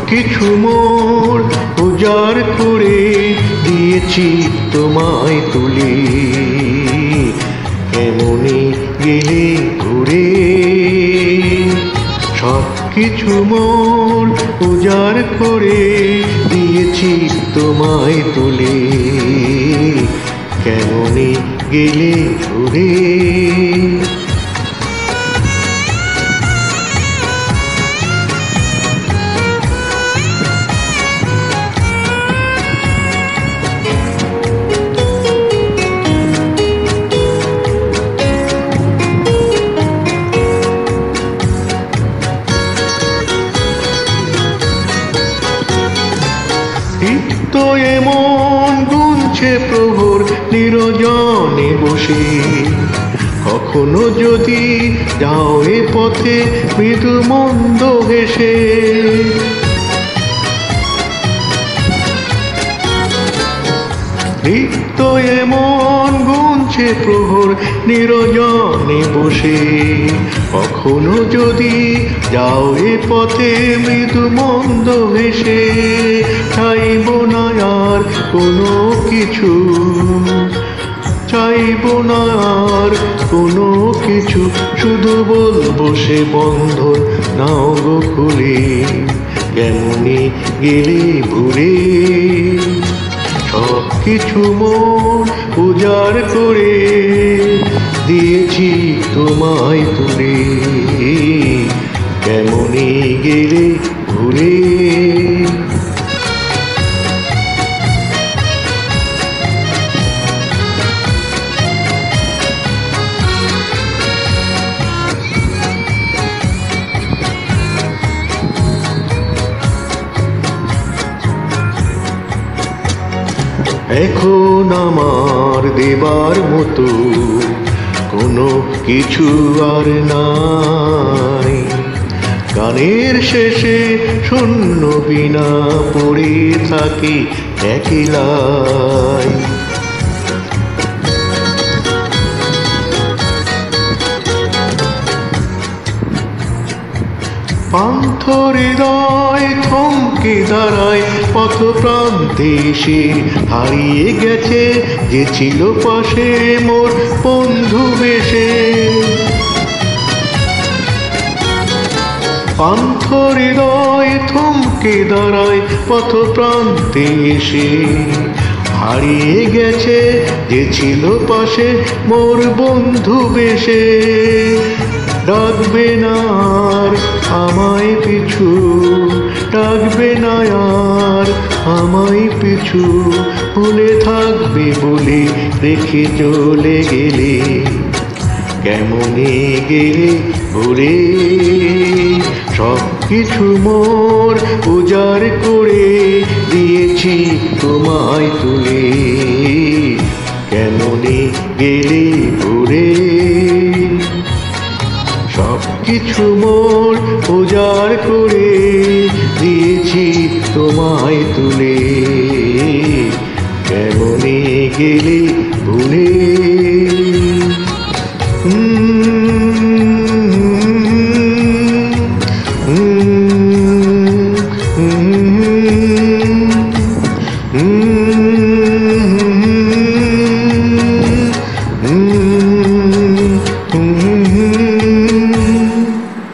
কিছু মোর উজাড় করে দিয়েছি তোমায় তুলে, কেমনে গেলে ঘুরে। সব কিছু মোর উজাড় করে দিয়েছি তোমায় তুলে, কেমনে গেলে ঘুরে। তো এমন গুনছে প্রহর নিরজনে বসে, কখনো যদি যাও এ পথে মৃদু মন্দ হেসে। তো এমন গুনছে প্রহর নিরজনে বসে, কখনো যদি যাও এ পথে মৃদু মন্দ হেসে। চাইব না আর কোনো কিছু, চাইব না আর কোনো কিছু, শুধু বলবো সে বন্ধন নাও গো খুলে, কেমনে গেলে ভুলে। সব কিছু মন উজাড় করে দিয়েছি তোমায় তুলে, কেমনে গেলে ভুলে। এখন আমার দেবার মতো কোনো কিছু আর নাই, গানের শেষে শূন্য বিনা পড়ে থাকি একলাই। পান্থ হৃদয় থমকে দাঁড়ায় পথ প্রান্তে এসে, হারিয়ে গেছে যে ছিল পাশে মোর বন্ধু বেশে। পান্থ হৃদয় থমকে দাঁড়ায় পথ প্রান্তে এসে, হারিয়ে গেছে যে ছিল পাশে মোর বন্ধু বেশে। ডাকবে না আর আমায় পিছু, ডাকবে না আর আমায় পিছু, ভুলে থাকবে বলে রেখে চলে গেলে, কেমনে গেলে ভুলে। সব কিছু মোর উজাড় করে দিয়েছি তোমায় তুলে, কেমনে গেলে ভুলে। সব কিছু মোর উজাড় করে দিয়েছি তোমায় তুলে, কেমনে গেলে ভুলে। Mm-hmm.